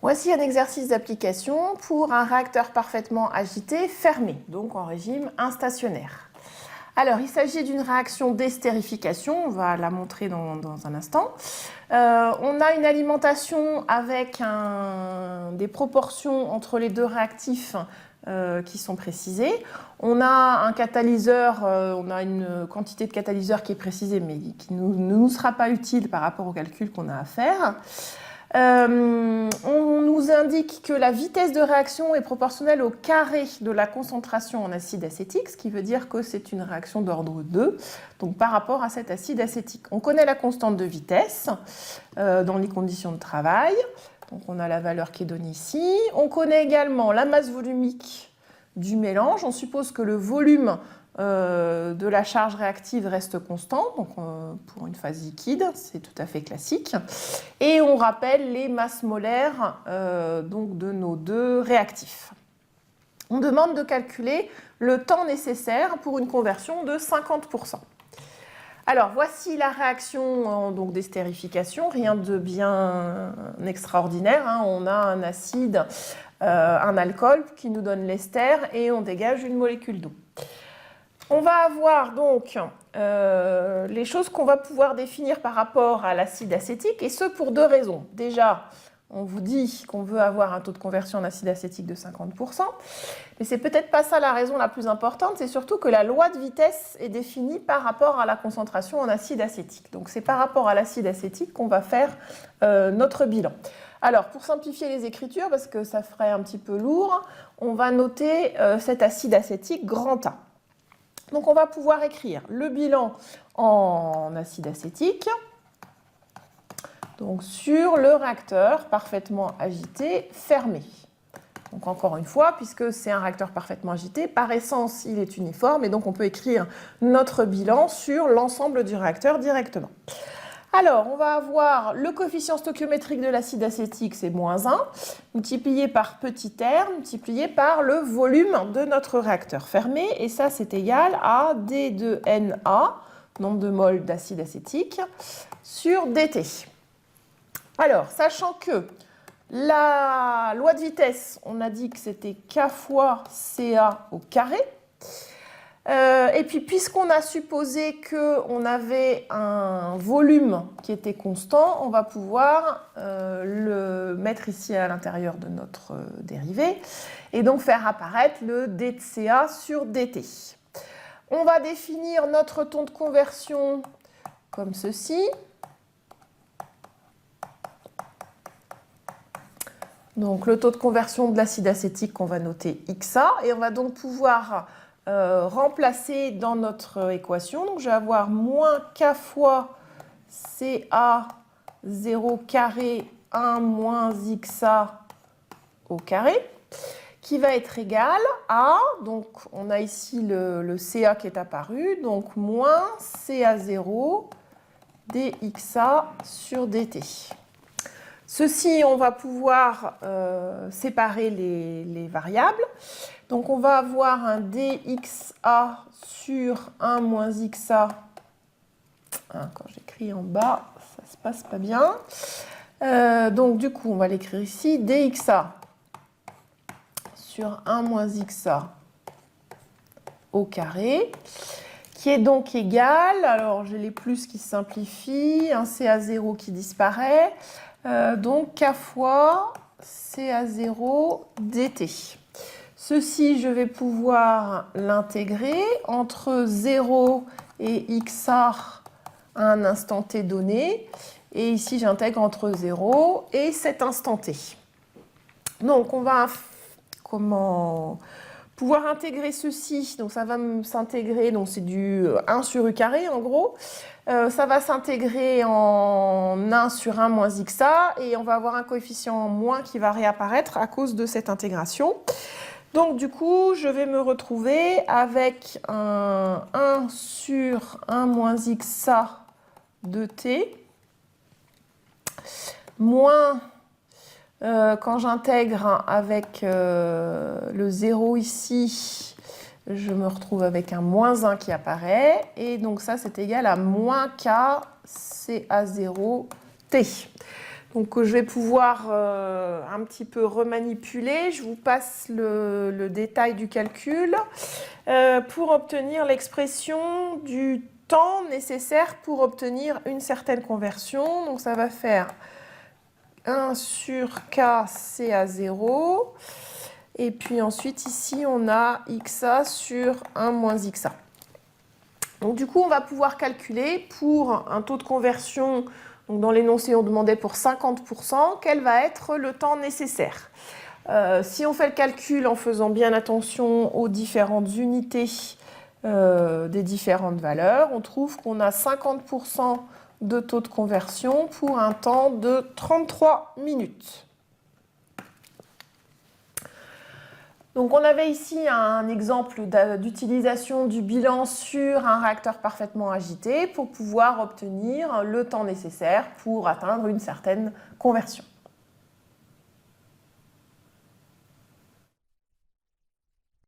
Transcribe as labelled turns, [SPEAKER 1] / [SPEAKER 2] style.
[SPEAKER 1] Voici un exercice d'application pour un réacteur parfaitement agité fermé, donc en régime instationnaire. Alors, il s'agit d'une réaction d'estérification, on va la montrer dans un instant. On a une alimentation avec des proportions entre les deux réactifs qui sont précisées. On a un catalyseur, on a une quantité de catalyseur qui est précisée, mais qui ne nous sera pas utile par rapport au calcul qu'on a à faire. On nous indique que la vitesse de réaction est proportionnelle au carré de la concentration en acide acétique, ce qui veut dire que c'est une réaction d'ordre 2, donc par rapport à cet acide acétique. On connaît la constante de vitesse dans les conditions de travail, donc on a la valeur qui est donnée ici. On connaît également la masse volumique du mélange, on suppose que le volume de la charge réactive reste constant, donc pour une phase liquide, c'est tout à fait classique. Et on rappelle les masses molaires donc de nos deux réactifs. On demande de calculer le temps nécessaire pour une conversion de 50%. Alors, voici la réaction d'estérification, rien de bien extraordinaire. Hein. On a un acide, un alcool qui nous donne l'ester et on dégage une molécule d'eau. On va avoir donc les choses qu'on va pouvoir définir par rapport à l'acide acétique, et ce pour deux raisons. Déjà, on vous dit qu'on veut avoir un taux de conversion en acide acétique de 50%, mais c'est peut-être pas ça la raison la plus importante, c'est surtout que la loi de vitesse est définie par rapport à la concentration en acide acétique. Donc c'est par rapport à l'acide acétique qu'on va faire notre bilan. Alors, pour simplifier les écritures, parce que ça ferait un petit peu lourd, on va noter cet acide acétique grand A. Donc on va pouvoir écrire le bilan en acide acétique, donc sur le réacteur parfaitement agité fermé. Donc encore une fois, puisque c'est un réacteur parfaitement agité, par essence il est uniforme et donc on peut écrire notre bilan sur l'ensemble du réacteur directement. Alors, on va avoir le coefficient stoichiométrique de l'acide acétique, c'est moins 1, multiplié par petit r, multiplié par le volume de notre réacteur fermé, et ça c'est égal à d de Na, nombre de moles d'acide acétique, sur dt. Alors, sachant que la loi de vitesse, on a dit que c'était k fois Ca au carré, et puis, puisqu'on a supposé qu'on avait un volume qui était constant, on va pouvoir le mettre ici à l'intérieur de notre dérivée et donc faire apparaître le d de Ca sur dt. On va définir notre taux de conversion comme ceci. Donc, le taux de conversion de l'acide acétique qu'on va noter XA, et on va donc pouvoir remplacer dans notre équation. Donc, je vais avoir moins K fois CA0 carré 1 moins XA au carré, qui va être égal à, donc on a ici le CA qui est apparu, donc moins CA0 dXA sur dt. Ceci, on va pouvoir séparer les variables. Donc, on va avoir un dxa sur 1 moins xa. Quand j'écris en bas, ça ne se passe pas bien. Donc, du coup, on va l'écrire ici. Dxa sur 1 moins xa au carré, qui est donc égal, alors j'ai les plus qui se simplifient, un CA0 qui disparaît, donc K fois CA0 dt. Ceci, je vais pouvoir l'intégrer entre 0 et XA à un instant t donné. Et ici, j'intègre entre 0 et cet instant t. Donc, on va pouvoir intégrer ceci. Donc, ça va s'intégrer, donc c'est du 1 sur U carré en gros. Ça va s'intégrer en 1 sur 1 moins XA. Et on va avoir un coefficient moins qui va réapparaître à cause de cette intégration. Donc, du coup, je vais me retrouver avec un 1 sur 1 moins XA de t, moins, quand j'intègre avec le 0 ici, je me retrouve avec un moins 1 qui apparaît. Et donc, ça, c'est égal à moins K CA0 t. donc que je vais pouvoir un petit peu remanipuler. Je vous passe le détail du calcul pour obtenir l'expression du temps nécessaire pour obtenir une certaine conversion. Donc ça va faire 1 sur K, c'est à 0. Et puis ensuite, ici, on a XA sur 1 moins XA. Donc du coup, on va pouvoir calculer pour un taux de conversion, donc dans l'énoncé, on demandait pour 50%, quel va être le temps nécessaire. Si on fait le calcul en faisant bien attention aux différentes unités des différentes valeurs, on trouve qu'on a 50% de taux de conversion pour un temps de 33 minutes. Donc on avait ici un exemple d'utilisation du bilan sur un réacteur parfaitement agité pour pouvoir obtenir le temps nécessaire pour atteindre une certaine conversion.